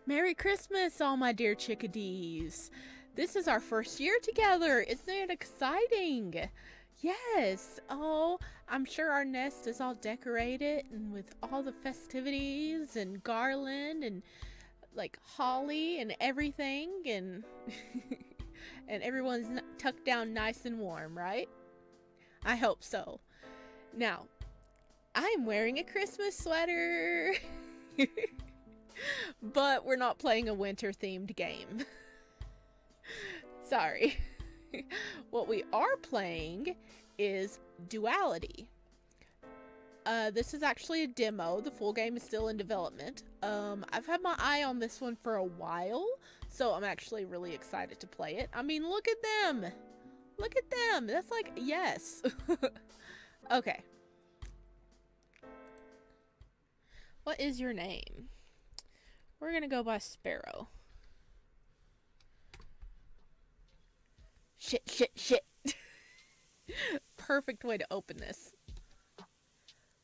Merry Christmas, all my dear chickadees. This is our first year together. Isn't it exciting? Yes. Oh, I'm sure our nest is all decorated and with all the festivities and garland and like holly and everything and and everyone's tucked down nice and warm, right? I hope so. Now, I'm wearing a Christmas sweater. But we're not playing a winter themed game. Sorry. What we are playing is Duality. This is actually a demo. The full game is still in development. I've had my eye on this one for a while, so I'm actually really excited to play it. I mean, look at them. Look at them. That's like, yes. Okay. What is your name? We're gonna go by Sparrow. Shit. Perfect way to open this.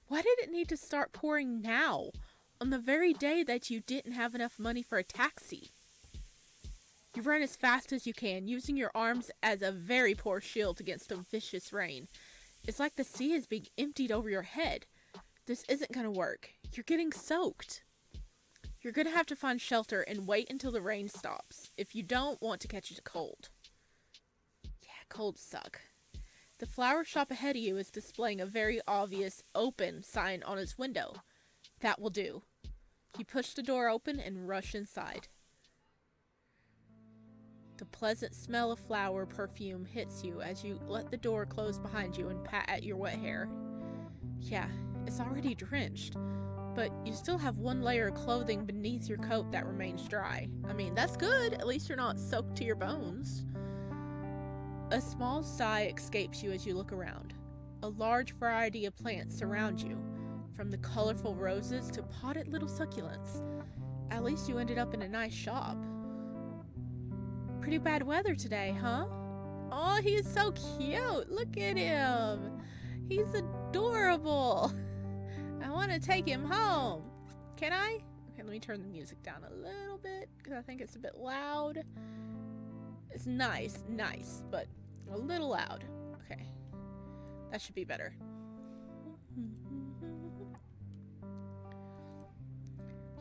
Why did it need to start pouring now? On the very day that you didn't have enough money for a taxi. You run as fast as you can, using your arms as a very poor shield against a vicious rain. It's like the sea is being emptied over your head. This isn't gonna work. You're getting soaked. You're gonna have to find shelter and wait until the rain stops if you don't want to catch a cold. Yeah, colds suck. The flower shop ahead of you is displaying a very obvious open sign on its window. That will do. You push the door open and rush inside. The pleasant smell of flower perfume hits you as you let the door close behind you and pat at your wet hair. Yeah, it's already drenched. But you still have one layer of clothing beneath your coat that remains dry. I mean, that's good. At least you're not soaked to your bones. A small sigh escapes you as you look around. A large variety of plants surround you, from the colorful roses to potted little succulents. At least you ended up in a nice shop. Pretty bad weather today, huh? Oh, he's so cute. Look at him. He's adorable. I want to take him home. Can I? Okay, let me turn the music down a little bit because I think it's a bit loud. It's nice, but a little loud. Okay, that should be better.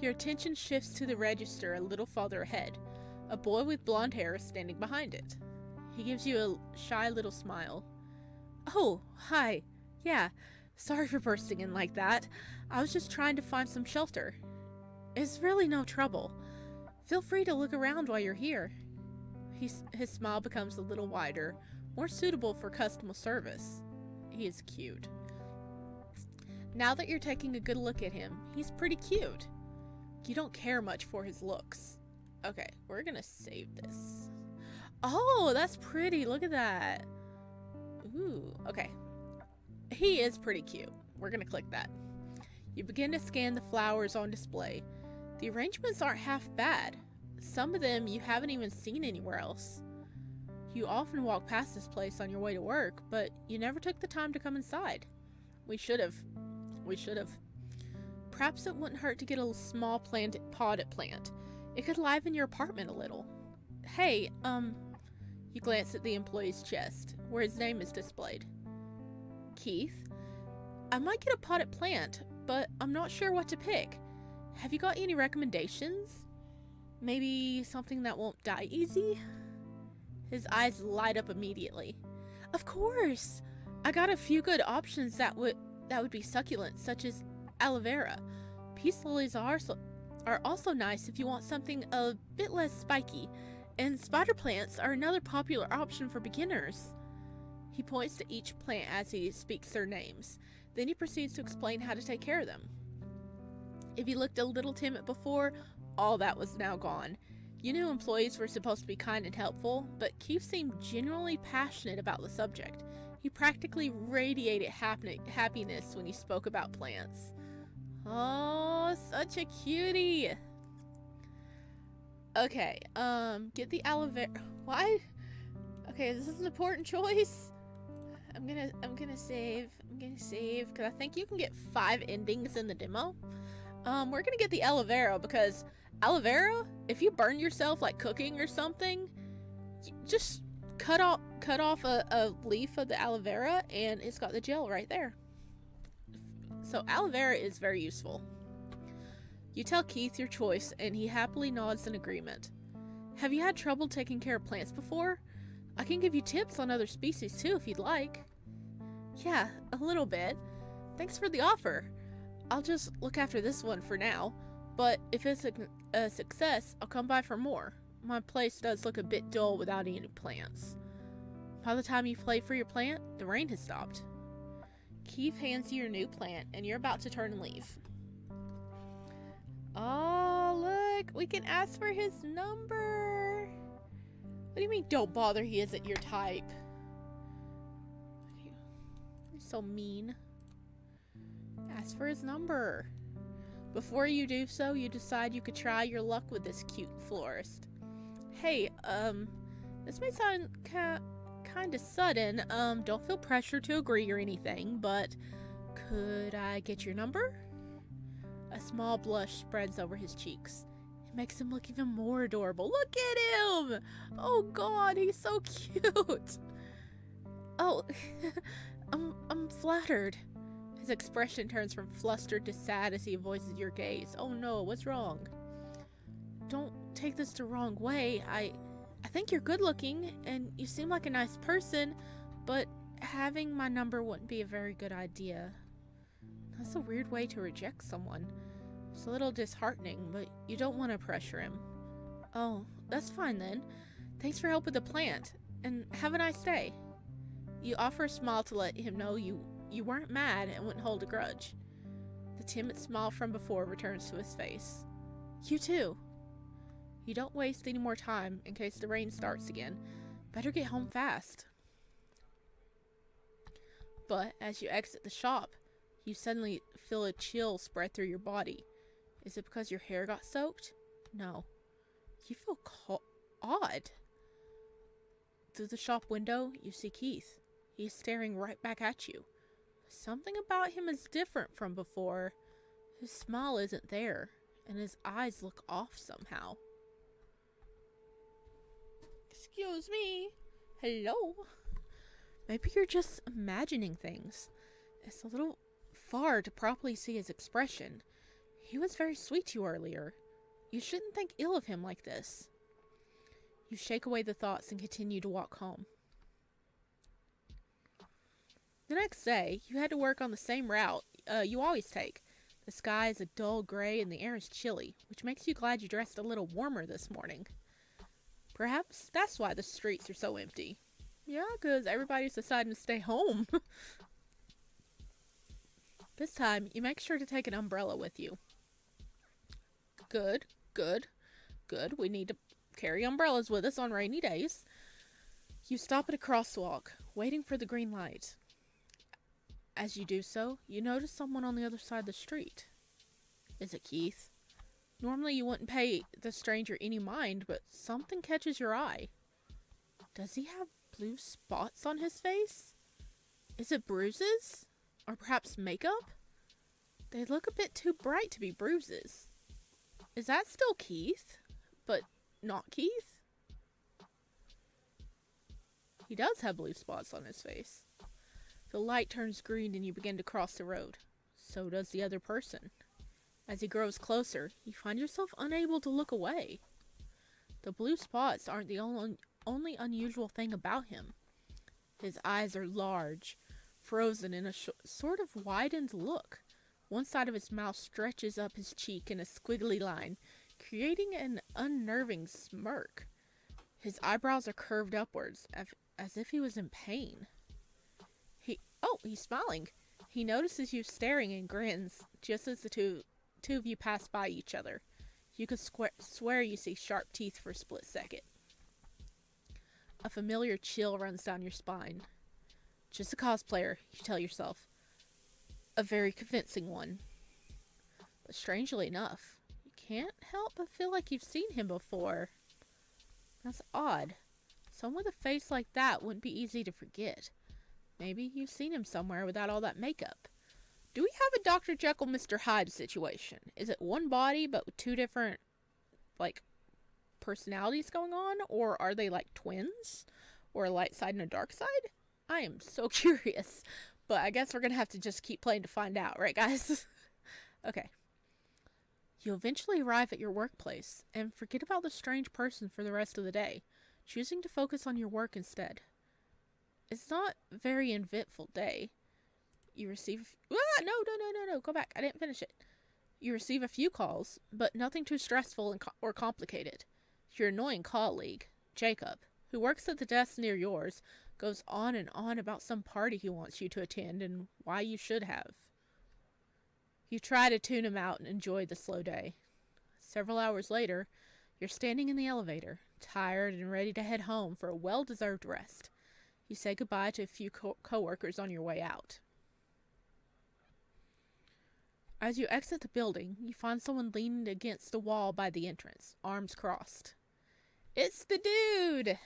Your attention shifts to the register a little farther ahead. A boy with blonde hair is standing behind it. He gives you a shy little smile. Oh, hi. Yeah. Sorry for bursting in like that. I was just trying to find some shelter. It's really no trouble. Feel free to look around while you're here. His smile becomes a little wider, more suitable for customer service. He is cute. Now that you're taking a good look at him, he's pretty cute. You don't care much for his looks. Okay, we're gonna save this. Oh, that's pretty. Look at that. Ooh, okay. He is pretty cute. We're gonna click that. You begin to scan the flowers on display. The arrangements aren't half bad. Some of them you haven't even seen anywhere else. You often walk past this place on your way to work, but you never took the time to come inside. We should have. Perhaps it wouldn't hurt to get a small potted plant. It could liven your apartment a little. Hey, you glance at the employee's chest, where his name is displayed. Keith, I might get a potted plant, but I'm not sure what to pick. Have you got any recommendations? Maybe something that won't die easy? His eyes light up immediately. Of course! I got a few good options that would be succulent, such as aloe vera. Peace lilies are also nice if you want something a bit less spiky, and spider plants are another popular option for beginners. He points to each plant as he speaks their names. Then he proceeds to explain how to take care of them. If you looked a little timid before, all that was now gone. You knew employees were supposed to be kind and helpful, but Keith seemed genuinely passionate about the subject. He practically radiated happiness when he spoke about plants. Oh, such a cutie! Okay, get the aloe vera. Why? Okay, this is an important choice. I'm gonna save because I think you can get 5 endings in the demo. We're gonna get the aloe vera because Aloe vera? If you burn yourself like cooking or something, just cut off a leaf of the aloe vera and it's got the gel right there. So aloe vera is very useful. You tell Keith your choice and he happily nods in agreement. Have you had trouble taking care of plants before? I can give you tips on other species too if you'd like. Yeah, a little bit. Thanks for the offer. I'll just look after this one for now, but if it's a success, I'll come by for more. My place does look a bit dull without any plants. By the time you play for your plant, the rain has stopped. Keith hands you your new plant, and you're about to turn and leave. Oh, look, we can ask for his number. What do you mean, don't bother, he isn't your type? You're so mean. Ask for his number. Before you do so, you decide you could try your luck with this cute florist. Hey, this may sound kind of sudden. Don't feel pressure to agree or anything, but could I get your number? A small blush spreads over his cheeks. It makes him look even more adorable. Look at him! Oh God, he's so cute. Oh, I'm flattered. His expression turns from flustered to sad as he avoids your gaze. Oh no, what's wrong? Don't take this the wrong way. I think you're good looking and you seem like a nice person, but having my number wouldn't be a very good idea. That's a weird way to reject someone. It's a little disheartening, but you don't want to pressure him. Oh, that's fine then. Thanks for help with the plant, and have a nice day. You offer a smile to let him know you weren't mad and wouldn't hold a grudge. The timid smile from before returns to his face. You too. You don't waste any more time in case the rain starts again. Better get home fast. But as you exit the shop, you suddenly feel a chill spread through your body. Is it because your hair got soaked? No. You feel odd. Through the shop window, you see Keith. He's staring right back at you. Something about him is different from before. His smile isn't there, and his eyes look off somehow. Excuse me. Hello? Maybe you're just imagining things. It's a little far to properly see his expression. He was very sweet to you earlier. You shouldn't think ill of him like this. You shake away the thoughts and continue to walk home. The next day, you had to work on the same route you always take. The sky is a dull gray and the air is chilly, which makes you glad you dressed a little warmer this morning. Perhaps that's why the streets are so empty. Yeah, because everybody's deciding to stay home. This time, you make sure to take an umbrella with you. Good. We need to carry umbrellas with us on rainy days. You stop at a crosswalk, waiting for the green light. As you do so, you notice someone on the other side of the street. Is it Keith? Normally you wouldn't pay the stranger any mind, but something catches your eye. Does he have blue spots on his face? Is it bruises? Or perhaps makeup? They look a bit too bright to be bruises. Is that still Keith? But not Keith? He does have blue spots on his face. The light turns green and you begin to cross the road. So does the other person. As he grows closer, you find yourself unable to look away. The blue spots aren't the only unusual thing about him. His eyes are large, frozen in a sort of widened look. One side of his mouth stretches up his cheek in a squiggly line, creating an unnerving smirk. His eyebrows are curved upwards, as if he was in pain. He's smiling. He notices you staring and grins, just as the two of you pass by each other. You could swear you see sharp teeth for a split second. A familiar chill runs down your spine. Just a cosplayer, you tell yourself. A very convincing one. But strangely enough, you can't help but feel like you've seen him before. That's odd. Someone with a face like that wouldn't be easy to forget. Maybe you've seen him somewhere without all that makeup. Do we have a Dr. Jekyll, Mr. Hyde situation? Is it one body but with two different like, personalities going on? Or are they, like, twins? Or a light side and a dark side? I am so curious. But I guess we're gonna have to just keep playing to find out, right, guys? Okay. You eventually arrive at your workplace and forget about the strange person for the rest of the day, choosing to focus on your work instead. It's not a very eventful day. You receive... No, go back. I didn't finish it. You receive a few calls, but nothing too stressful or complicated. Your annoying colleague, Jacob, who works at the desk near yours, goes on and on about some party he wants you to attend and why you should have. You try to tune him out and enjoy the slow day. Several hours later, you're standing in the elevator, tired and ready to head home for a well-deserved rest. You say goodbye to a few co-workers on your way out. As you exit the building, you find someone leaning against the wall by the entrance, arms crossed. It's the dude!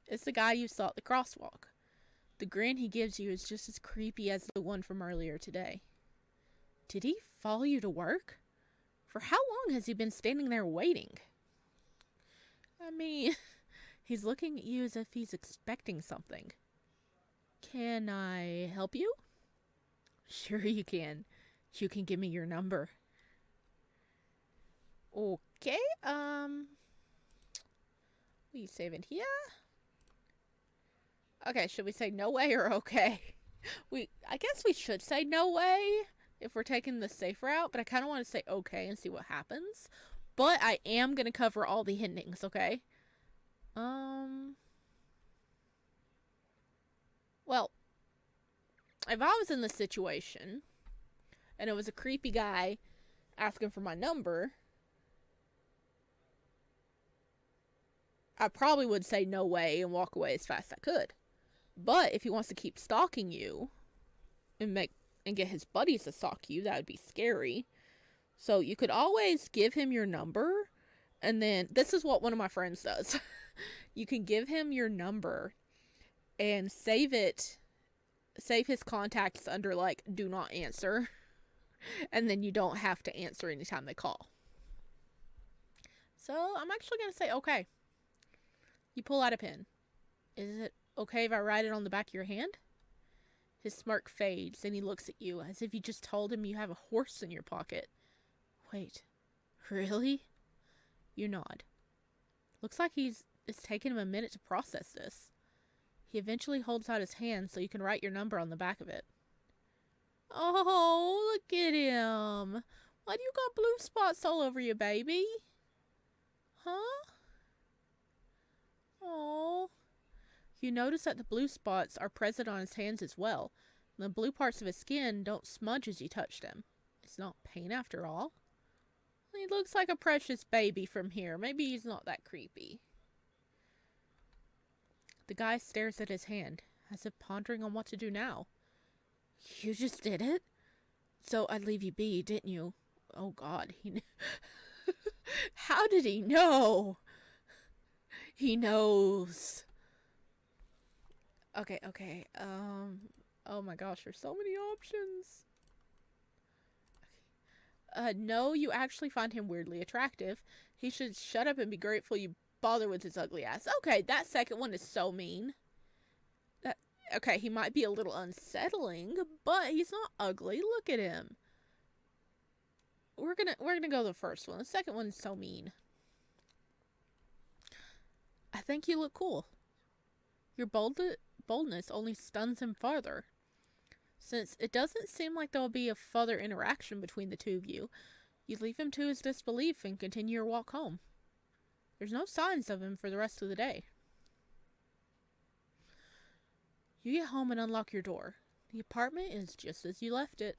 It's the guy you saw at the crosswalk. The grin he gives you is just as creepy as the one from earlier today. Did he follow you to work? For how long has he been standing there waiting? I mean, he's looking at you as if he's expecting something. Can I help you? Sure you can. You can give me your number. Okay, we save it here. Okay, should we say no way or okay? I guess we should say no way if we're taking the safe route, but I kind of want to say okay and see what happens. But I am going to cover all the endings, okay? Well, if I was in this situation, and it was a creepy guy asking for my number, I probably would say no way and walk away as fast as I could. But if he wants to keep stalking you and get his buddies to stalk you, that would be scary. So you could always give him your number, and then this is what one of my friends does. You can give him your number and save his contacts under, like, do not answer. And then you don't have to answer anytime they call. So I'm actually going to say okay. You pull out a pen. Is it okay if I write it on the back of your hand? His smirk fades and he looks at you as if you just told him you have a horse in your pocket. Wait, really? You nod. Looks like it's taken him a minute to process this. He eventually holds out his hand so you can write your number on the back of it. Oh, look at him. Why do you got blue spots all over you, baby? Huh? Oh. You notice that the blue spots are present on his hands as well. The blue parts of his skin don't smudge as you touch them. It's not pain after all. He looks like a precious baby from here. Maybe he's not that creepy. The guy stares at his hand, as if pondering on what to do now. You just did it? So I'd leave you be, didn't you? Oh God, he knew. How did he know? He knows. Okay. Oh my gosh, there's so many options. Okay. No, you actually find him weirdly attractive. He should shut up and be grateful you bother with his ugly ass. Okay, that second one is so mean. Okay, he might be a little unsettling, but he's not ugly. Look at him. We're gonna go the first one. The second one's so mean. I think you look cool. Your boldness only stuns him farther. Since it doesn't seem like there will be a further interaction between the two of you, you leave him to his disbelief and continue your walk home. There's no signs of him for the rest of the day. You get home and unlock your door. The apartment is just as you left it,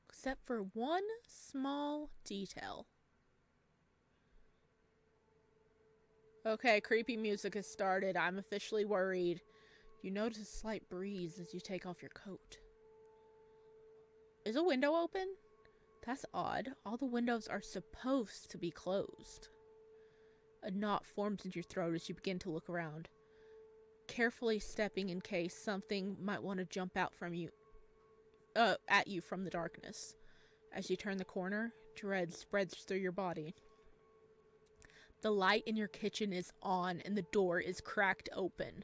except for one small detail. Okay, creepy music has started. I'm officially worried. You notice a slight breeze as you take off your coat. Is a window open? That's odd. All the windows are supposed to be closed. A knot forms in your throat as you begin to look around, carefully stepping in case something might want to jump out from you, at you from the darkness. As you turn the corner, dread spreads through your body. The light in your kitchen is on and the door is cracked open.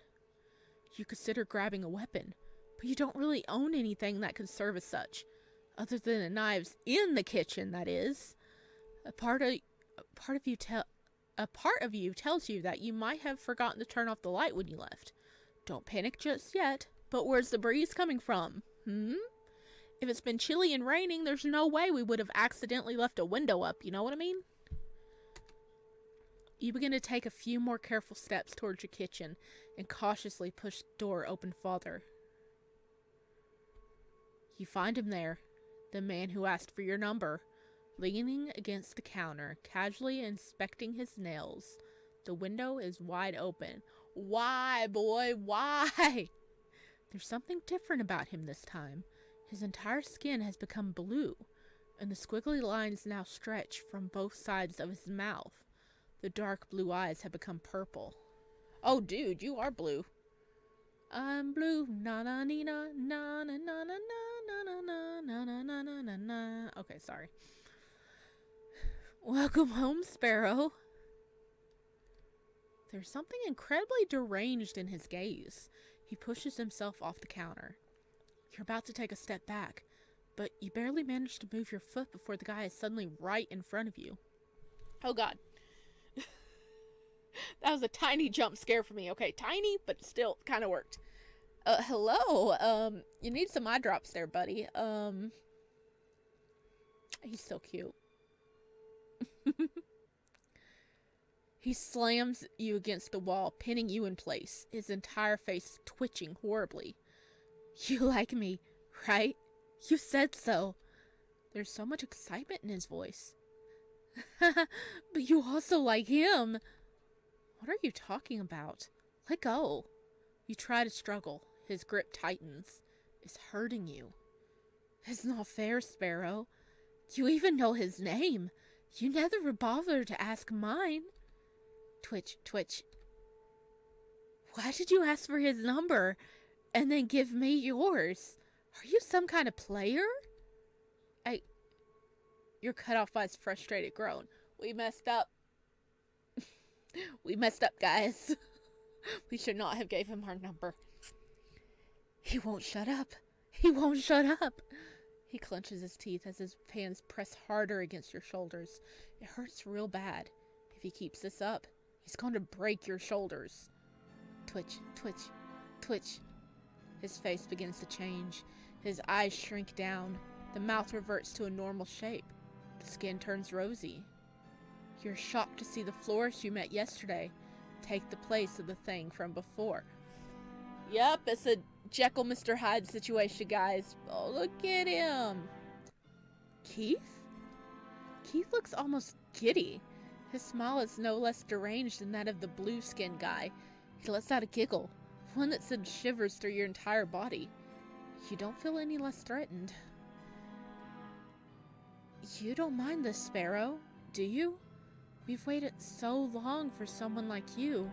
You consider grabbing a weapon, but you don't really own anything that could serve as such, other than the knives in the kitchen, that is. A part of you tells you that you might have forgotten to turn off the light when you left. Don't panic just yet, but where's the breeze coming from? If it's been chilly and raining, there's no way we would have accidentally left a window up, you know what I mean? You begin to take a few more careful steps towards your kitchen and cautiously push the door open farther. You find him there, the man who asked for your number, leaning against the counter, casually inspecting his nails. The window is wide open. Why, boy, why? There's something different about him this time. His entire skin has become blue, and the squiggly lines now stretch from both sides of his mouth. The dark blue eyes have become purple. Oh, dude, you are blue. I'm blue, na na na na na na na na na na na na na na na na. Okay, sorry. Welcome home, Sparrow. There's something incredibly deranged in his gaze. He pushes himself off the counter. You're about to take a step back, but you barely manage to move your foot before the guy is suddenly right in front of you. Oh god. That was a tiny jump scare for me. Okay, tiny, but still kind of worked. Hello. You need some eye drops there, buddy. He's so cute. He slams you against the wall, pinning you in place, his entire face twitching horribly. You like me, right? You said so. There's so much excitement in his voice. But you also like him. What are you talking about? Let go. You try to struggle. His grip tightens. It's hurting you. It's not fair, Sparrow. You even know his name. You never bothered to ask mine. Twitch, twitch. Why did you ask for his number and then give me yours? Are you some kind of player? You're cut off by his frustrated groan. We messed up. We messed up, guys. We should not have gave him our number. He won't shut up. He won't shut up. He clenches his teeth as his hands press harder against your shoulders. It hurts real bad. If he keeps this up, he's going to break your shoulders. Twitch, twitch, twitch. His face begins to change. His eyes shrink down. The mouth reverts to a normal shape. The skin turns rosy. You're shocked to see the florist you met yesterday take the place of the thing from before. Yep, it's a Jekyll Mr. Hyde situation, guys. Oh, look at him. Keith? Keith looks almost giddy. His smile is no less deranged than that of the blue-skinned guy. He lets out a giggle, one that sends shivers through your entire body. You don't feel any less threatened. You don't mind this, Sparrow, do you? We've waited so long for someone like you.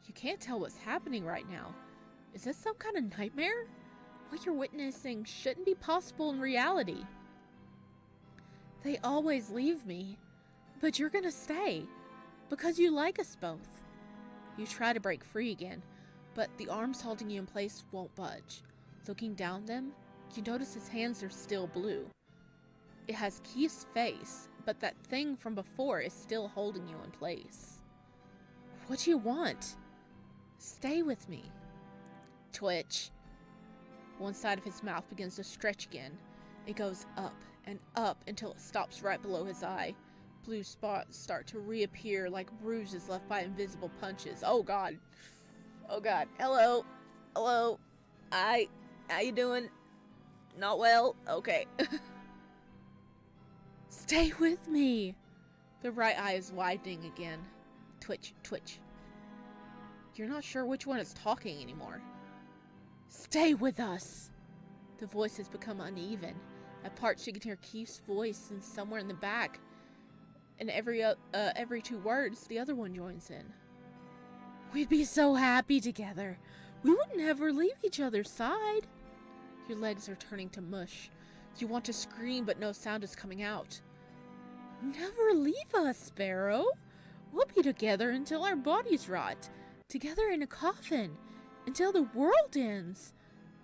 You can't tell what's happening right now. Is this some kind of nightmare? What you're witnessing shouldn't be possible in reality. They always leave me, but you're gonna stay, because you like us both. You try to break free again, but the arms holding you in place won't budge. Looking down them, you notice his hands are still blue. It has Keith's face, but that thing from before is still holding you in place. What do you want? Stay with me. Twitch. One side of his mouth begins to stretch again. It goes up and up until it stops right below his eye. Blue spots start to reappear like bruises left by invisible punches. Oh god. Oh god. Hello. Hello. How you doing? Not well? Okay. Stay with me. The right eye is widening again. Twitch, twitch. You're not sure which one is talking anymore. Stay with us. The voice has become uneven. At parts you can hear Keith's voice, and somewhere in the back, and every 2 words, the other one joins in. We'd be so happy together. We would never leave each other's side. Your legs are turning to mush. You want to scream, but no sound is coming out. Never leave us, Sparrow. We'll be together until our bodies rot, together in a coffin, until the world ends,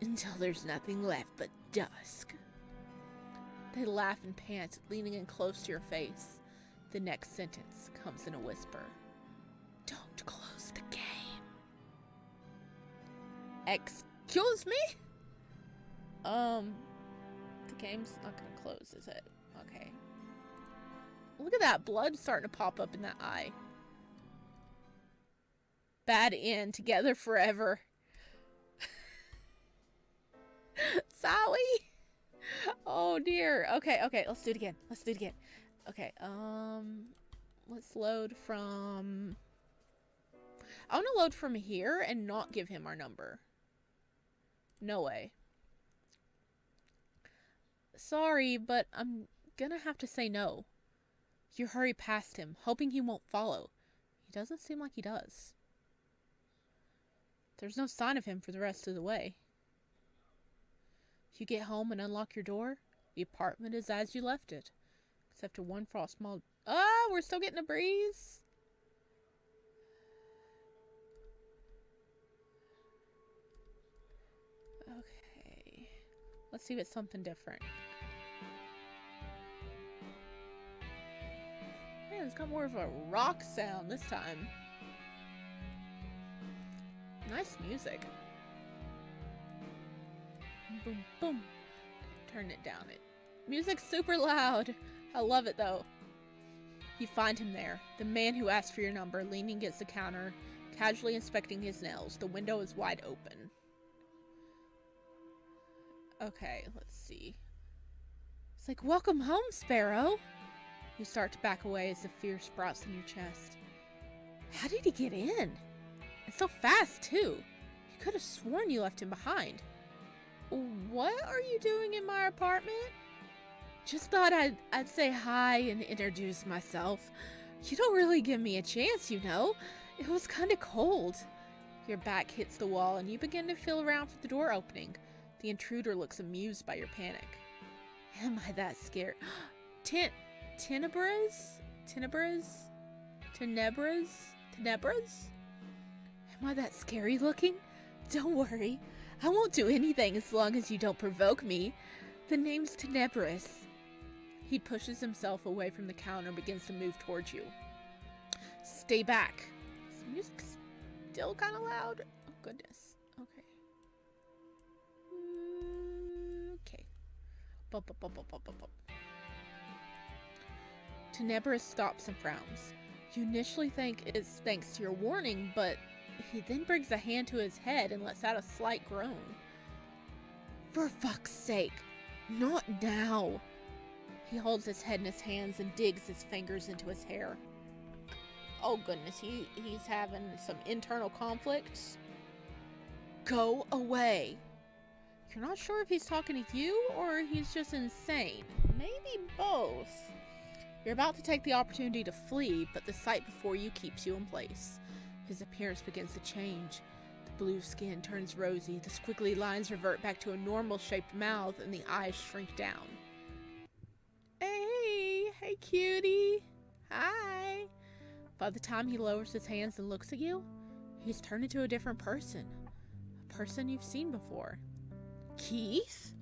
until there's nothing left but dusk. They laugh and pant, leaning in close to your face. The next sentence comes in a whisper. Don't close the game. Excuse me? The game's not gonna close, is it? Okay. Look at that blood starting to pop up in that eye. Bad end, together forever. Sally! Oh dear. Okay, let's do it again. Okay, let's load from... I want to load from here and not give him our number. No way. Sorry, but I'm gonna have to say no. You hurry past him, hoping he won't follow. He doesn't seem like he does. There's no sign of him for the rest of the way. You get home and unlock your door. The apartment is as you left it. Except for one frost mold. Oh, we're still getting a breeze. Okay. Let's see if it's something different. Man, it's got more of a rock sound this time. Nice music. Boom, boom. Turn it down. Music's super loud. I love it though. You find him there, the man who asked for your number, leaning against the counter, casually inspecting his nails. The window is wide open. Okay, let's see. It's like, welcome home, Sparrow. You start to back away as the fear sprouts in your chest. How did he get in? And so fast, too. You could have sworn you left him behind. What are you doing in my apartment? Just thought I'd say hi and introduce myself. You don't really give me a chance, you know. It was kind of cold. Your back hits the wall and you begin to feel around for the door opening. The intruder looks amused by your panic. Am I that scared? Tenebras? Am I that scary looking? Don't worry. I won't do anything as long as you don't provoke me. The name's Tenebris. He pushes himself away from the counter and begins to move towards you. Stay back. Is the music still kind of loud? Oh, goodness. Okay. Okay. Bump. Tenebris stops and frowns. You initially think it's thanks to your warning, but he then brings a hand to his head and lets out a slight groan. For fuck's sake, not now. He holds his head in his hands and digs his fingers into his hair. Oh goodness, he's having some internal conflicts. Go away. You're not sure if he's talking to you or he's just insane. Maybe both. You're about to take the opportunity to flee, but the sight before you keeps you in place. His appearance begins to change. The blue skin turns rosy, the squiggly lines revert back to a normal-shaped mouth, and the eyes shrink down. Hey cutie. Hi. By the time he lowers his hands and looks at you, he's turned into a different person. A person you've seen before. Keith?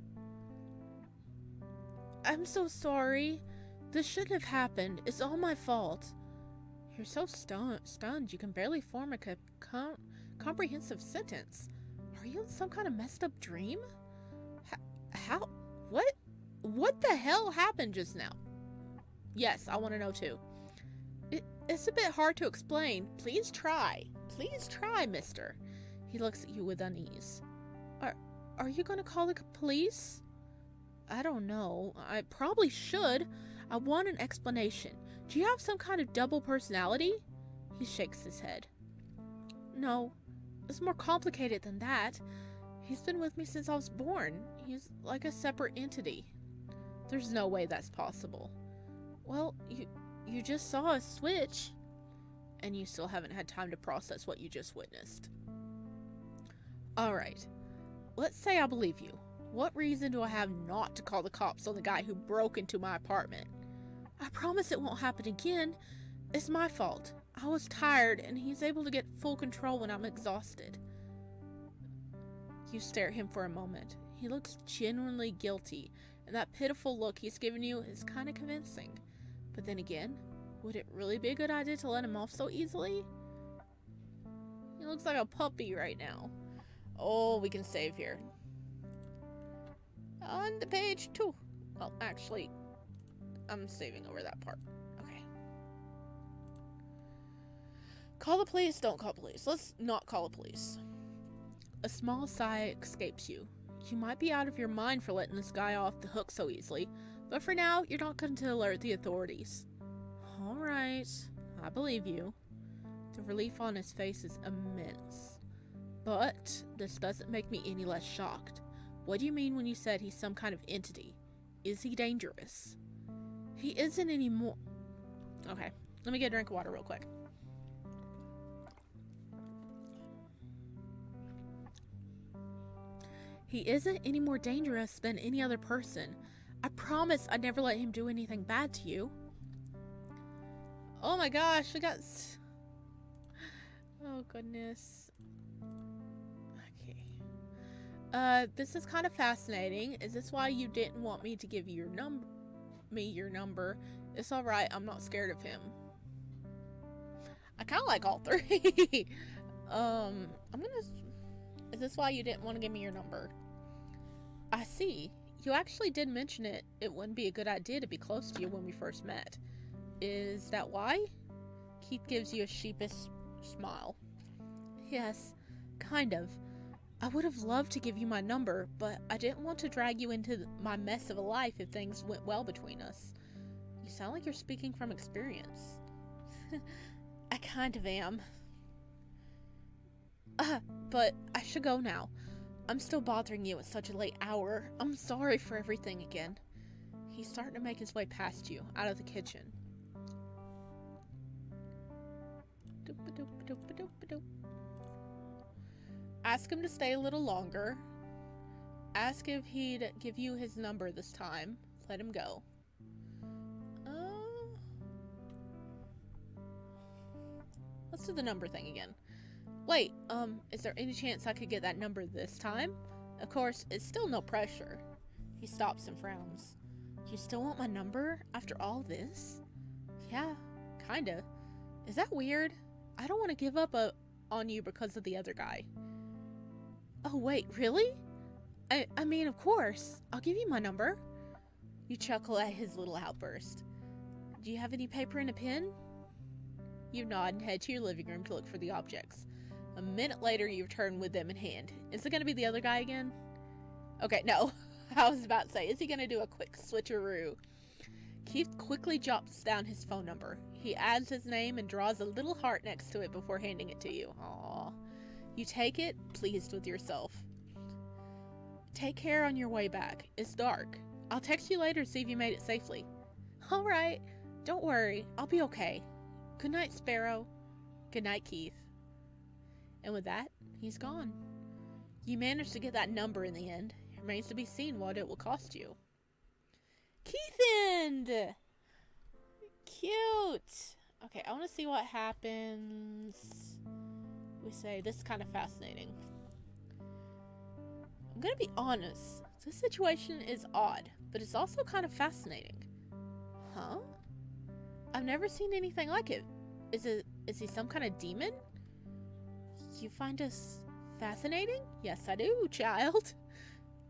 I'm so sorry. This shouldn't have happened. It's all my fault. You're so stunned you can barely form a comprehensive sentence. Are you in some kind of messed up dream? How? What the hell happened just now? Yes, I want to know too. It's a bit hard to explain. Please try, mister. He looks at you with unease. Are you gonna call the police? I don't know. I probably should. I want an explanation. Do you have some kind of double personality? He shakes his head. No, it's more complicated than that. He's been with me since I was born. He's like a separate entity. There's no way that's possible. Well, you just saw a switch, and you still haven't had time to process what you just witnessed. Alright, let's say I believe you. What reason do I have not to call the cops on the guy who broke into my apartment? I promise it won't happen again. It's my fault. I was tired, and he's able to get full control when I'm exhausted. You stare at him for a moment. He looks genuinely guilty, and that pitiful look he's given you is kind of convincing. But then again, would it really be a good idea to let him off so easily? He looks like a puppy right now. Oh, we can save here. On to page 2. Well, actually, I'm saving over that part. Okay. Call the police, don't call police. Let's not call the police. A small sigh escapes you. You might be out of your mind for letting this guy off the hook so easily, but for now, you're not going to alert the authorities. Alright, I believe you. The relief on his face is immense. But this doesn't make me any less shocked. What do you mean when you said he's some kind of entity? Is he dangerous? He isn't anymore. Okay, let me get a drink of water real quick. He isn't any more dangerous than any other person. I promise I'd never let him do anything bad to you. Oh my gosh, we got... Oh goodness. Okay. This is kind of fascinating. Is this why you didn't want me to give you your number? It's alright, I'm not scared of him. I kind of like all three. Is this why you didn't want to give me your number? I see. You actually did mention it. It wouldn't be a good idea to be close to you when we first met. Is that why? Keith gives you a sheepish smile. Yes, kind of. I would have loved to give you my number, but I didn't want to drag you into my mess of a life if things went well between us. You sound like you're speaking from experience. I kind of am. But I should go now. I'm still bothering you at such a late hour. I'm sorry for everything again. He's starting to make his way past you, out of the kitchen. Ask him to stay a little longer. Ask if he'd give you his number this time. Let him go. Let's do the number thing again. Wait, is there any chance I could get that number this time? Of course, it's still no pressure. He stops and frowns. You still want my number after all this? Yeah, kinda. Is that weird? I don't want to give up on you because of the other guy. Oh wait, really? I mean, of course. I'll give you my number. You chuckle at his little outburst. Do you have any paper and a pen? You nod and head to your living room to look for the objects. A minute later, you return with them in hand. Is it going to be the other guy again? Okay, no. I was about to say, is he going to do a quick switcheroo? Keith quickly jots down his phone number. He adds his name and draws a little heart next to it before handing it to you. Aww. You take it, pleased with yourself. Take care on your way back. It's dark. I'll text you later to see if you made it safely. Alright. Don't worry. I'll be okay. Good night, Sparrow. Good night, Keith. And with that, he's gone. You managed to get that number in the end. It remains to be seen what it will cost you. Keithind! Cute! Okay, I want to see what happens. We say, this is kind of fascinating. I'm gonna be honest. This situation is odd, but it's also kind of fascinating. Huh? I've never seen anything like it. Is he some kind of demon? You find us fascinating? Yes, I do, child.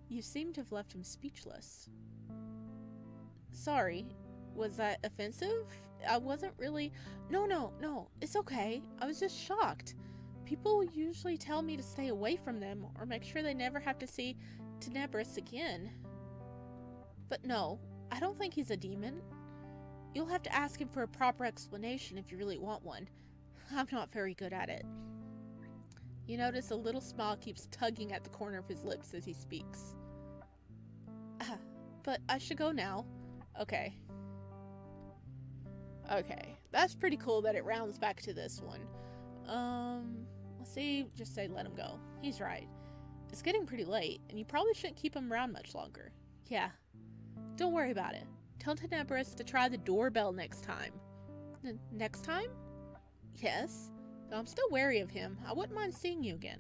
You seem to have left him speechless. Sorry, was that offensive? I wasn't really... No, it's okay. I was just shocked. People usually tell me to stay away from them or make sure they never have to see Tenebris again. But no, I don't think he's a demon. You'll have to ask him for a proper explanation if you really want one. I'm not very good at it. You notice a little smile keeps tugging at the corner of his lips as he speaks. But I should go now. Okay. Okay, that's pretty cool that it rounds back to this one. Let's see, just say let him go. He's right. It's getting pretty late, and you probably shouldn't keep him around much longer. Yeah. Don't worry about it. Tell Tenebris to try the doorbell next time. Next time? Yes? Though I'm still wary of him. I wouldn't mind seeing you again.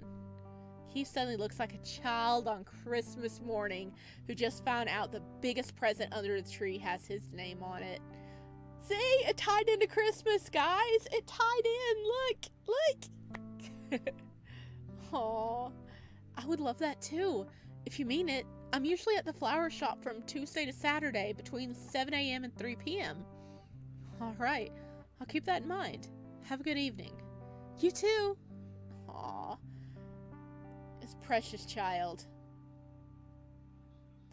Keith suddenly looks like a child on Christmas morning who just found out the biggest present under the tree has his name on it. See? It tied into Christmas, guys! It tied in! Look! Aww. I would love that too. If you mean it. I'm usually at the flower shop from Tuesday to Saturday between 7 a.m. and 3 p.m. Alright. I'll keep that in mind. Have a good evening. You too! Aww. This precious child.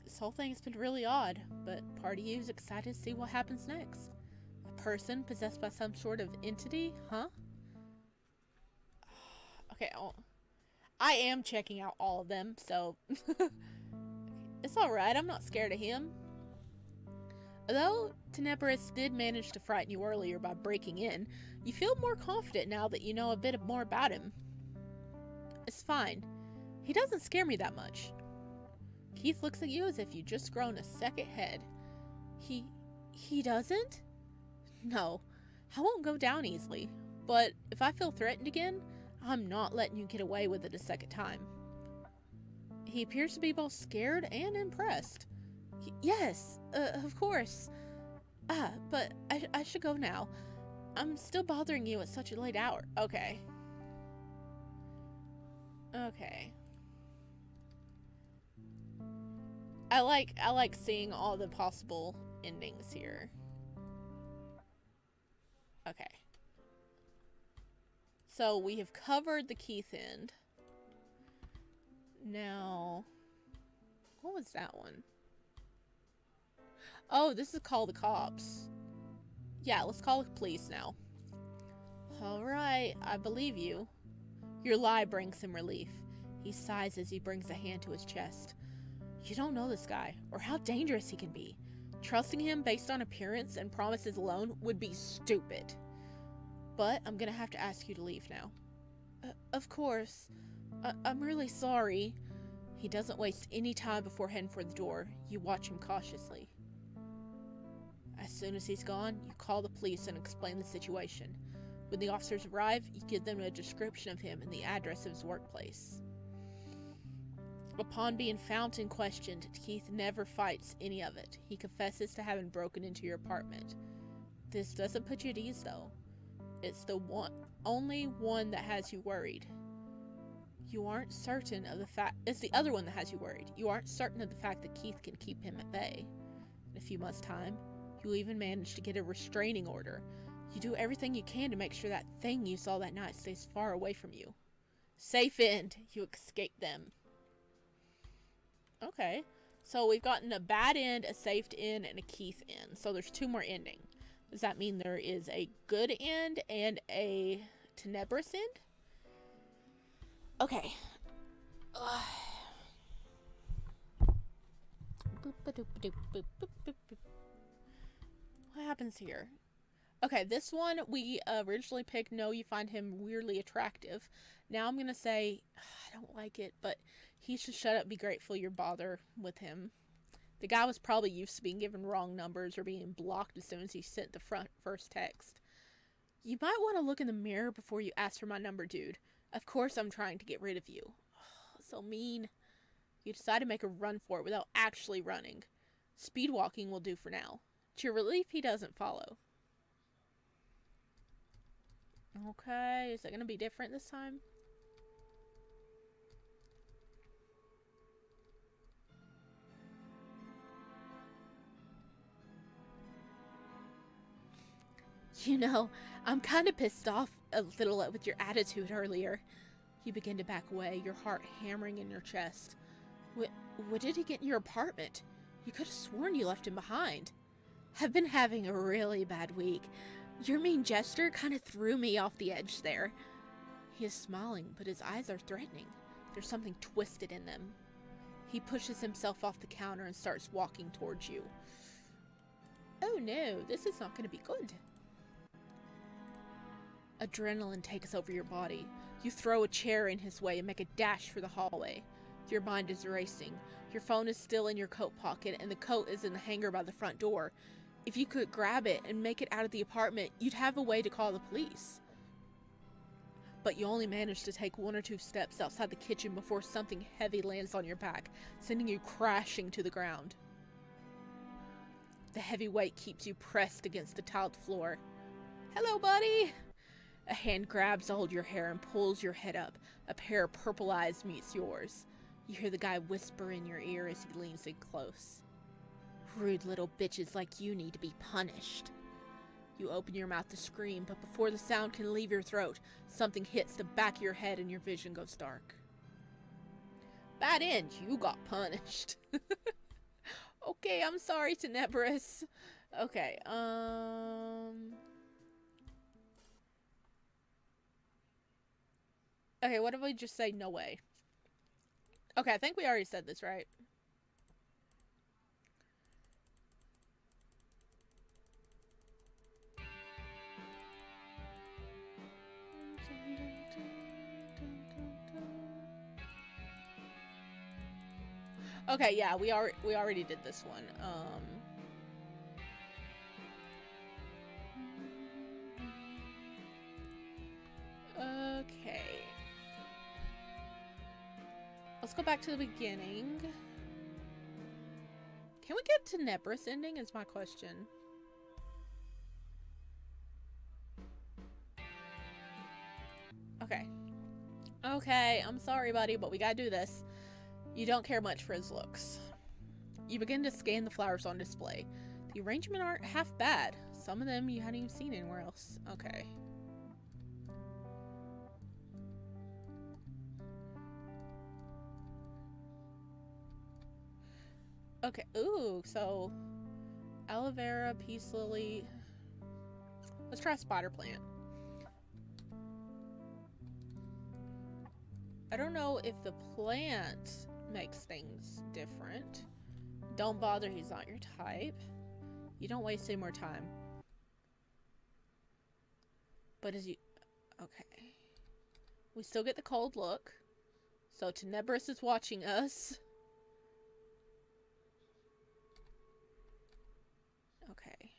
This whole thing has been really odd, but part of you is excited to see what happens next. A person possessed by some sort of entity, huh? Okay, I am checking out all of them, so... It's alright, I'm not scared of him. Although Tenebris did manage to frighten you earlier by breaking in, you feel more confident now that you know a bit more about him. It's fine. He doesn't scare me that much. Keith looks at you as if you'd just grown a second head. He doesn't? No, I won't go down easily, but if I feel threatened again, I'm not letting you get away with it a second time. He appears to be both scared and impressed. Yes, of course. But I should go now. I'm still bothering you at such a late hour. Okay. Okay. I like seeing all the possible endings here. Okay. So we have covered the Keith end. Now, what was that one? Oh, this is call the cops. Yeah, let's call the police now. Alright, I believe you. Your lie brings him relief. He sighs as he brings a hand to his chest. You don't know this guy, or how dangerous he can be. Trusting him based on appearance and promises alone would be stupid. But I'm gonna have to ask you to leave now. Of course. I'm really sorry. He doesn't waste any time before heading for the door. You watch him cautiously. As soon as he's gone, you call the police and explain the situation. When the officers arrive, you give them a description of him and the address of his workplace. Upon being found and questioned, Keith never fights any of it. He confesses to having broken into your apartment. This doesn't put you at ease, though. It's the only one that has you worried. You aren't certain of the fact... It's the other one that has you worried. You aren't certain of the fact that Keith can keep him at bay. In a few months' time, you even manage to get a restraining order. You do everything you can to make sure that thing you saw that night stays far away from you. Safe end. You escape them. Okay. So we've gotten a bad end, a safe end, and a Keith end. So there's 2 more endings. Does that mean there is a good end and a Tenebris end? Okay. What happens here? Okay, this one we originally picked, no, you find him weirdly attractive. Now I'm gonna say, I don't like it, but he should shut up, be grateful you're bother with him. The guy was probably used to being given wrong numbers or being blocked as soon as he sent the first text. You might want to look in the mirror before you ask for my number, dude. Of course I'm trying to get rid of you. Oh, so mean. You decide to make a run for it without actually running. Speed walking will do for now. To your relief, he doesn't follow. Okay, is it going to be different this time? You know, I'm kind of pissed off a little with your attitude earlier. You begin to back away, your heart hammering in your chest. What did he get in your apartment? You could have sworn you left him behind. I've been having a really bad week. Your mean gesture kind of threw me off the edge there. He is smiling, but his eyes are threatening. There's something twisted in them. He pushes himself off the counter and starts walking towards you. Oh no, this is not going to be good. Adrenaline takes over your body. You throw a chair in his way and make a dash for the hallway. Your mind is racing. Your phone is still in your coat pocket and the coat is in the hanger by the front door. If you could grab it and make it out of the apartment, you'd have a way to call the police. But you only manage to take 1 or 2 steps outside the kitchen before something heavy lands on your back, sending you crashing to the ground. The heavy weight keeps you pressed against the tiled floor. "Hello, buddy!" A hand grabs a hold of your hair and pulls your head up. A pair of purple eyes meets yours. You hear the guy whisper in your ear as he leans in close. "Rude little bitches like you need to be punished." You open your mouth to scream, but before the sound can leave your throat, something hits the back of your head and your vision goes dark. "Bad end, you got punished." Okay, I'm sorry, Tenebris. Okay, okay, what if we just say no way? Okay, I think we already said this, right? Okay, yeah, we already did this one. Okay. Let's go back to the beginning. Can we get Tenebris ending is my question. Okay. Okay, I'm sorry, buddy, but we gotta do this. You don't care much for his looks. You begin to scan the flowers on display. The arrangement aren't half bad. Some of them you hadn't even seen anywhere else. Okay. Okay, ooh, so aloe vera, peace lily. Let's try spider plant. I don't know if the plant makes things different. Don't bother, he's not your type. You don't waste any more time. But as you... Okay. We still get the cold look. So Tenebris is watching us. Okay.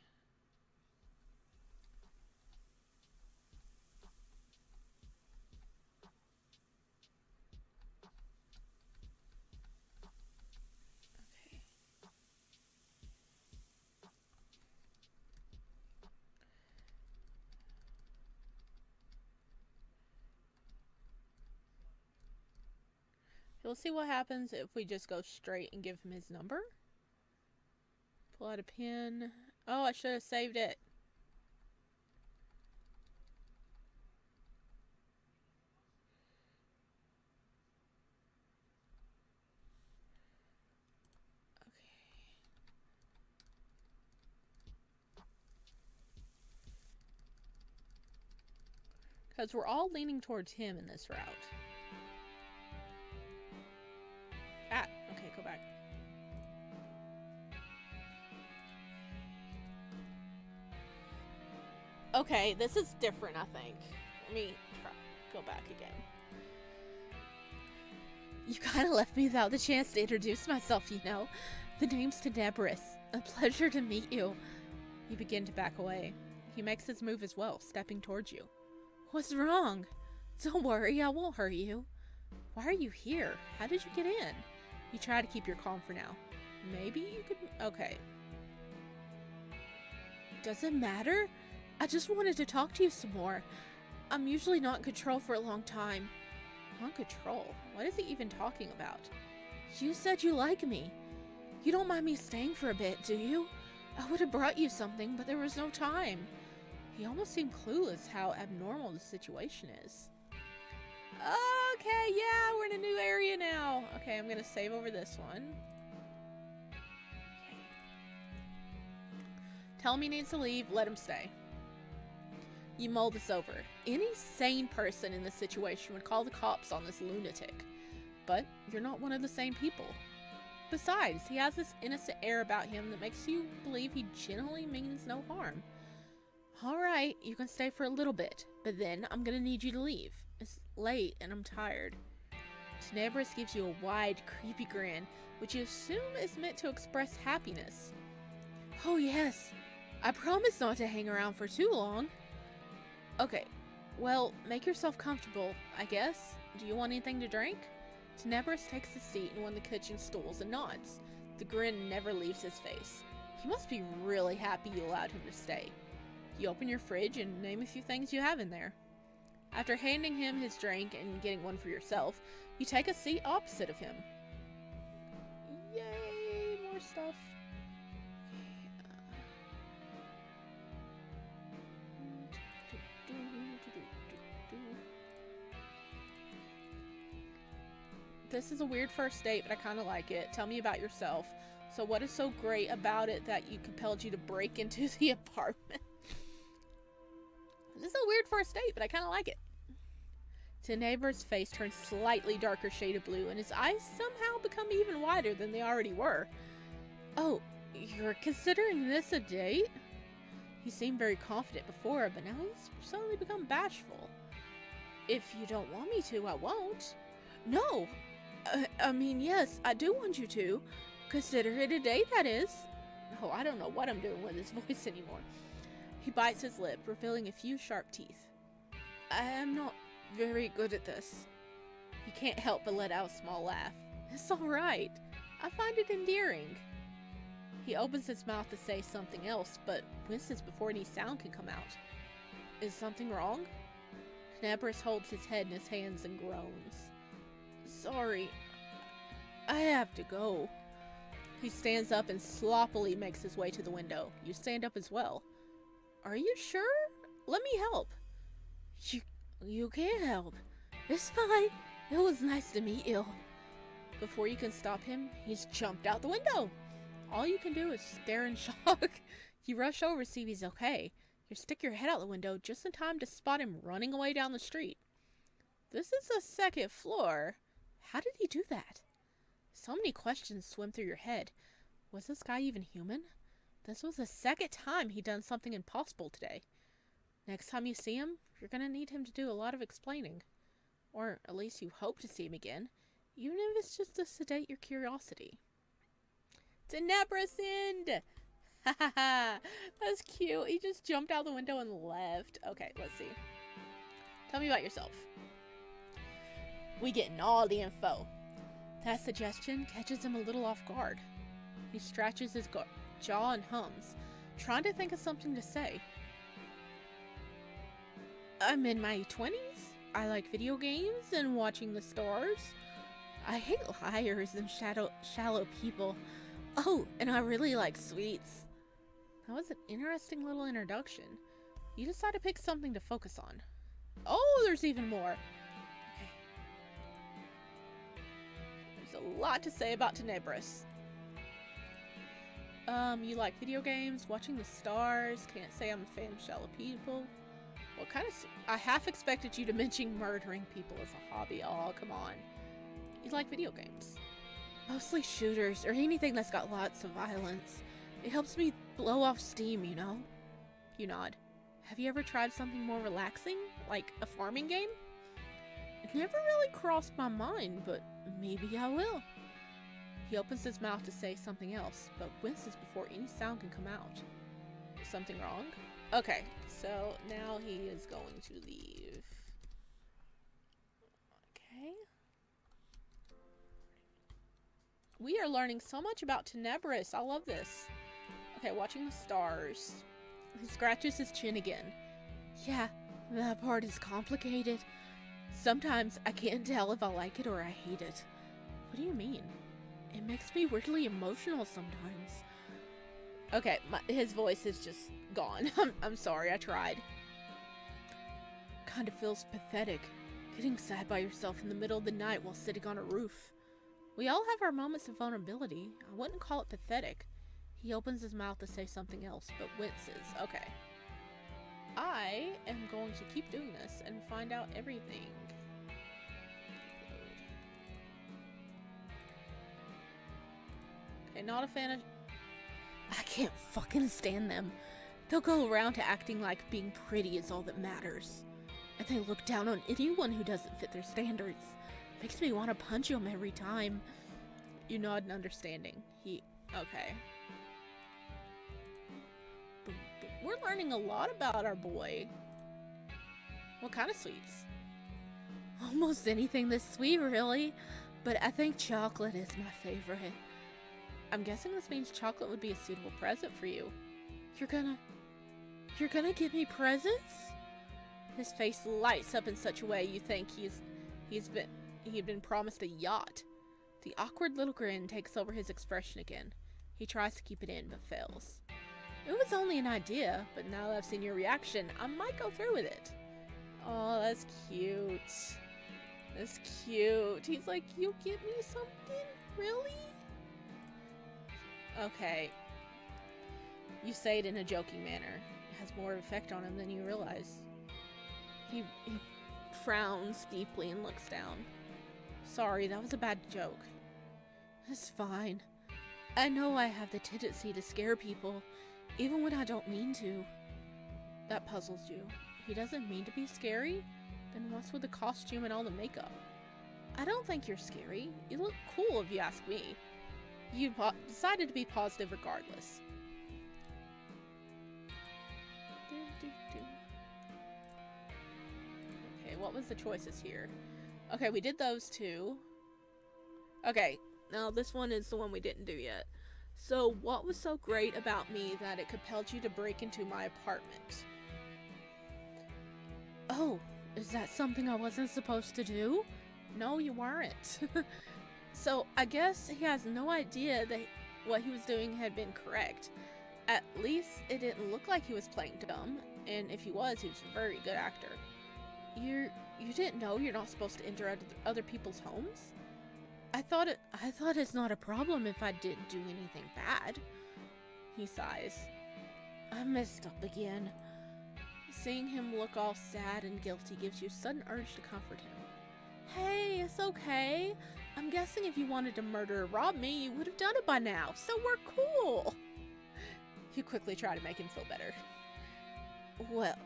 We'll see what happens if we just go straight and give him his number. Pull out a pen. Oh, I should have saved it. Okay. Because we're all leaning towards him in this route. Ah, okay, go back. Okay, this is different, I think. Let me try. Go back again. You kind of left me without the chance to introduce myself, you know. The name's Tenebris. A pleasure to meet you. You begin to back away. He makes his move as well, stepping towards you. What's wrong? Don't worry, I won't hurt you. Why are you here? How did you get in? You try to keep your calm for now. Maybe you could... Okay. Does it matter? I just wanted to talk to you some more. I'm usually not in control for a long time. Not control? What is he even talking about? You said you like me. You don't mind me staying for a bit, do you? I would have brought you something, but there was no time. He almost seemed clueless how abnormal the situation is. Okay, yeah, we're in a new area now. Okay, I'm gonna save over this one. Okay. Tell him he needs to leave, let him stay. You mull this over. Any sane person in this situation would call the cops on this lunatic. But you're not one of the sane people. Besides, he has this innocent air about him that makes you believe he genuinely means no harm. Alright, you can stay for a little bit, but then I'm gonna need you to leave. It's late and I'm tired. Tenebris gives you a wide, creepy grin, which you assume is meant to express happiness. Oh yes, I promise not to hang around for too long. Okay, Well, make yourself comfortable, I guess. Do you want anything to drink? Tenebris takes a seat in one of the kitchen stools and nods. The grin never leaves his face. He must be really happy you allowed him to stay. You open your fridge and name a few things you have in there. After handing him his drink and getting one for yourself, you take a seat opposite of him. Yay, more stuff. This is a weird first date, but I kind of like it. Tell me about yourself. So what is so great about it that compelled you to break into the apartment? This is a weird first date, but I kind of like it. Tenebris' face turns slightly darker shade of blue, and his eyes somehow become even wider than they already were. Oh, you're considering this a date? He seemed very confident before, but now he's suddenly become bashful. If you don't want me to, I won't. No! I mean, yes, I do want you to. Consider it a date, that is. Oh, I don't know what I'm doing with his voice anymore. He bites his lip, revealing a few sharp teeth. I am not very good at this. He can't help but let out a small laugh. It's alright. I find it endearing. He opens his mouth to say something else, but winces before any sound can come out. Is something wrong? Tenebris holds his head in his hands and groans. Sorry. I have to go. He stands up and sloppily makes his way to the window. You stand up as well. Are you sure? Let me help. You can't help. It's fine. It was nice to meet you. Before you can stop him, he's jumped out the window. All you can do is stare in shock. You rush over to see if he's okay. You stick your head out the window just in time to spot him running away down the street. This is the second floor. How did he do that? So many questions swim through your head. Was this guy even human? This was the second time he'd done something impossible today. Next time you see him, you're going to need him to do a lot of explaining. Or at least you hope to see him again, even if it's just to sedate your curiosity. Tenebris! Ha ha ha! That's cute. He just jumped out the window and left. Okay, let's see. Tell me about yourself. We getting all the info. That suggestion catches him a little off guard. He stretches his jaw and hums, trying to think of something to say. I'm in my 20s. I like video games and watching the stars. I hate liars and shallow people. Oh, and I really like sweets. That was an interesting little introduction. You decide to pick something to focus on. Oh, there's even more. Okay. There's a lot to say about Tenebris. You like video games, watching the stars. Can't say I'm a fan of shallow people. What kind of... I half expected you to mention murdering people as a hobby. Oh, come on. You like video games. Mostly shooters, or anything that's got lots of violence. It helps me blow off steam, you know? You nod. Have you ever tried something more relaxing? Like a farming game? It never really crossed my mind, but maybe I will. He opens his mouth to say something else, but winces before any sound can come out. Is something wrong? Okay, so now he is going to leave. Okay. We are learning so much about Tenebris. I love this. Okay, watching the stars. He scratches his chin again. Yeah, that part is complicated. Sometimes I can't tell if I like it or I hate it. What do you mean? It makes me weirdly emotional sometimes. Okay, his voice is just gone. I'm sorry, I tried. Kind of feels pathetic, getting sad by yourself in the middle of the night while sitting on a roof. We all have our moments of vulnerability. I wouldn't call it pathetic. He opens his mouth to say something else, but winces. Okay. I am going to keep doing this and find out everything. Okay, not a fan of... I can't fucking stand them. They'll go around to acting like being pretty is all that matters. And they look down on anyone who doesn't fit their standards. Makes me want to punch him every time. You nod in understanding. Okay. But we're learning a lot about our boy. What kind of sweets? Almost anything that's sweet, really. But I think chocolate is my favorite. I'm guessing this means chocolate would be a suitable present for you. You're gonna give me presents? His face lights up in such a way you think he'd been promised a yacht. The awkward little grin takes over his expression again. He tries to keep it in, but fails. It was only an idea, but now that I've seen your reaction, I might go through with it. Oh, that's cute. That's cute. He's like, you give me something? Really? Okay. You say it in a joking manner. It has more effect on him than you realize. He frowns deeply and looks down. Sorry, that was a bad joke. It's fine. I know I have the tendency to scare people, even when I don't mean to. That puzzles you. He doesn't mean to be scary? Then what's with the costume and all the makeup? I don't think you're scary. You look cool if you ask me. You decided to be positive regardless. Okay, what was the choices here? Okay, we did those two. Okay, now this one is the one we didn't do yet. So, what was so great about me that it compelled you to break into my apartment? Oh, is that something I wasn't supposed to do? No, you weren't. So, I guess he has no idea that what he was doing had been correct. At least it didn't look like he was playing dumb, and if he was a very good actor. You didn't know you're not supposed to enter other people's homes? I thought it's not a problem if I didn't do anything bad. He sighs. I messed up again. Seeing him look all sad and guilty gives you a sudden urge to comfort him. Hey, it's okay. I'm guessing if you wanted to murder or rob me, you would have done it by now, so we're cool. You quickly try to make him feel better. Well,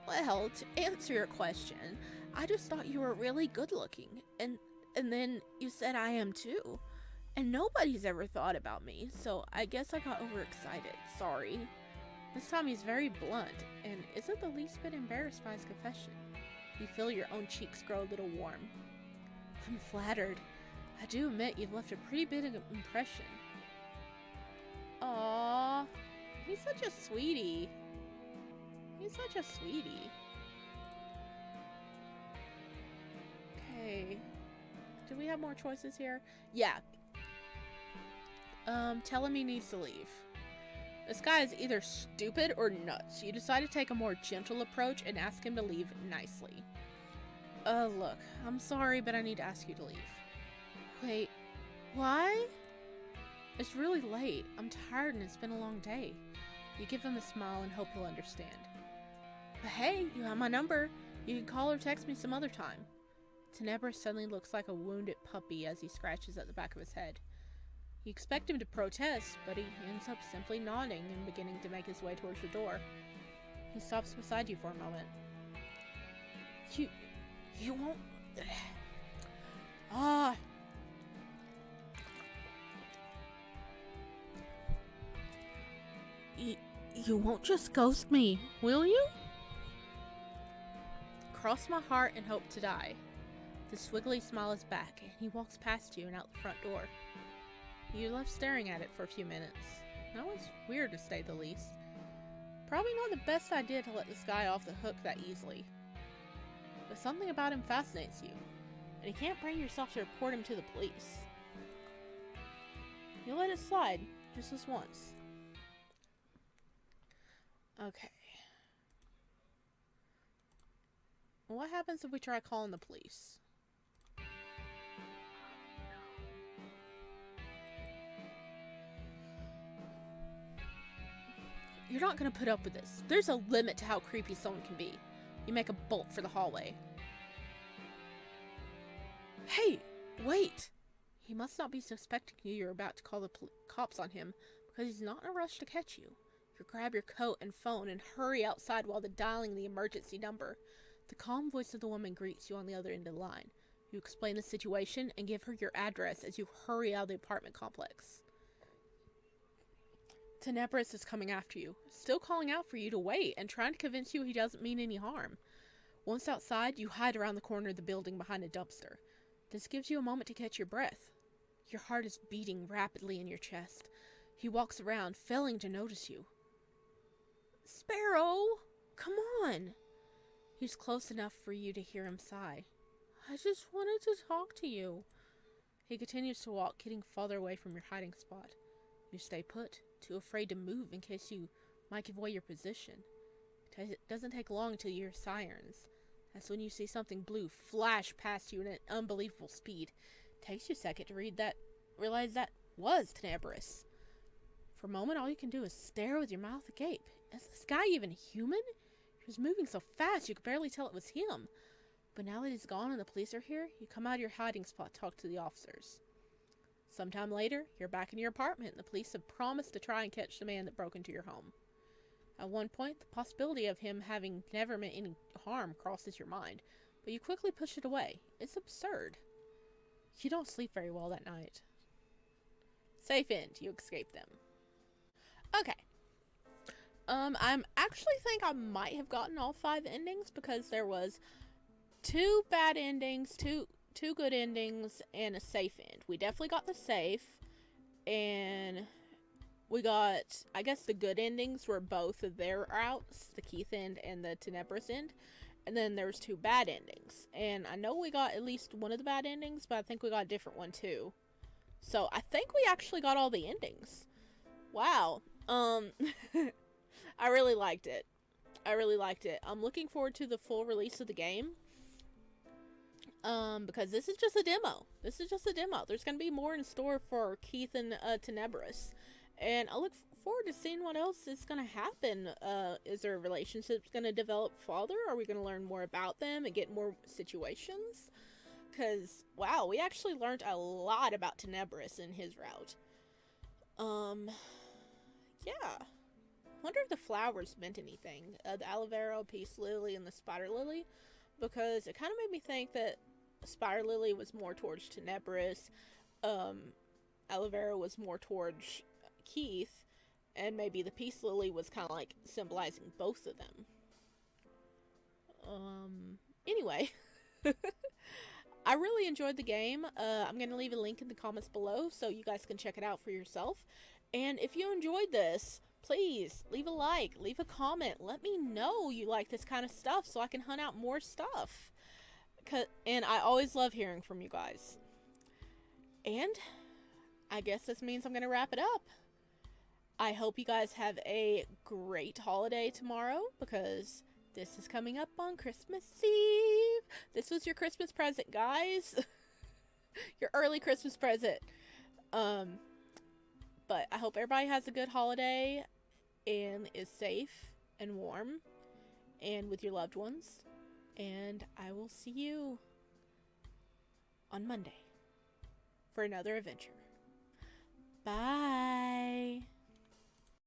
to answer your question, I just thought you were really good looking, and then you said I am too. And nobody's ever thought about me, so I guess I got overexcited. Sorry. This time he's very blunt, and isn't the least bit embarrassed by his confession. You feel your own cheeks grow a little warm. I'm flattered. I do admit you've left a pretty big impression. Aww. He's such a sweetie. He's such a sweetie. Okay. Do we have more choices here? Yeah. Tell him he needs to leave. This guy is either stupid or nuts. You decide to take a more gentle approach and ask him to leave nicely. Look, I'm sorry, but I need to ask you to leave. Wait, why? It's really late. I'm tired and it's been a long day. You give him a smile and hope he'll understand. But hey, you have my number. You can call or text me some other time. Tenebris suddenly looks like a wounded puppy as he scratches at the back of his head. You expect him to protest, but he ends up simply nodding and beginning to make his way towards the door. He stops beside you for a moment. You won't... You won't just ghost me, will you? Cross my heart and hope to die. The swiggly smile is back, and he walks past you and out the front door. You're left staring at it for a few minutes. That was weird to say the least. Probably not the best idea to let this guy off the hook that easily. But something about him fascinates you, and you can't bring yourself to report him to the police. You let it slide, just this once. Okay. What happens if we try calling the police? You're not gonna put up with this. There's a limit to how creepy someone can be. You make a bolt for the hallway. Hey, wait! He must not be suspecting you're about to call the cops on him, because he's not in a rush to catch you. You grab your coat and phone and hurry outside while dialing the emergency number. The calm voice of the woman greets you on the other end of the line. You explain the situation and give her your address as you hurry out of the apartment complex. Tenebris is coming after you, still calling out for you to wait and trying to convince you he doesn't mean any harm. Once outside, you hide around the corner of the building behind a dumpster. This gives you a moment to catch your breath. Your heart is beating rapidly in your chest. He walks around, failing to notice you. Sparrow! Come on! He's close enough for you to hear him sigh. I just wanted to talk to you. He continues to walk, getting farther away from your hiding spot. You stay put, too afraid to move in case you might give away your position. It doesn't take long until you hear sirens. That's when you see something blue flash past you at an unbelievable speed. It takes you a second to realize that was Tenebris. For a moment, all you can do is stare with your mouth agape. Is this guy even human? He was moving so fast you could barely tell it was him. But now that he's gone and the police are here, you come out of your hiding spot to talk to the officers. Sometime later, you're back in your apartment and the police have promised to try and catch the man that broke into your home. At one point, the possibility of him having never meant any harm crosses your mind, but you quickly push it away. It's absurd. You don't sleep very well that night. Safe end. You escape them. Okay. I actually think I might have gotten all 5 endings because there was 2 bad endings, two good endings, and a safe end. We definitely got the safe, and we got, I guess the good endings were both of their routes, the Keith end and the Tenebris end, and then there was 2 bad endings. And I know we got at least one of the bad endings, but I think we got a different one too. So I think we actually got all the endings. Wow. I really liked it. I'm looking forward to the full release of the game. Because this is just a demo. There's going to be more in store for Keith and Tenebris. And I look forward to seeing what else is going to happen. Is their relationships going to develop further? Are we going to learn more about them and get more situations? Because, wow, we actually learned a lot about Tenebris in his route. Yeah. Wonder if the flowers meant anything. The aloe vera, peace lily, and the spider lily. Because it kind of made me think that spider lily was more towards Tenebris. Aloe vera was more towards Keith, and maybe the peace lily was kind of like symbolizing both of them. Anyway, I really enjoyed the game. I'm going to leave a link in the comments below so you guys can check it out for yourself. And if you enjoyed this, please leave a like, leave a comment, let me know you like this kind of stuff so I can hunt out more stuff. And I always love hearing from you guys. And I guess this means I'm going to wrap it up. I hope you guys have a great holiday tomorrow because this is coming up on Christmas Eve. This was your Christmas present, guys. Your early Christmas present. But I hope everybody has a good holiday and is safe and warm and with your loved ones. And I will see you on Monday for another adventure. Bye.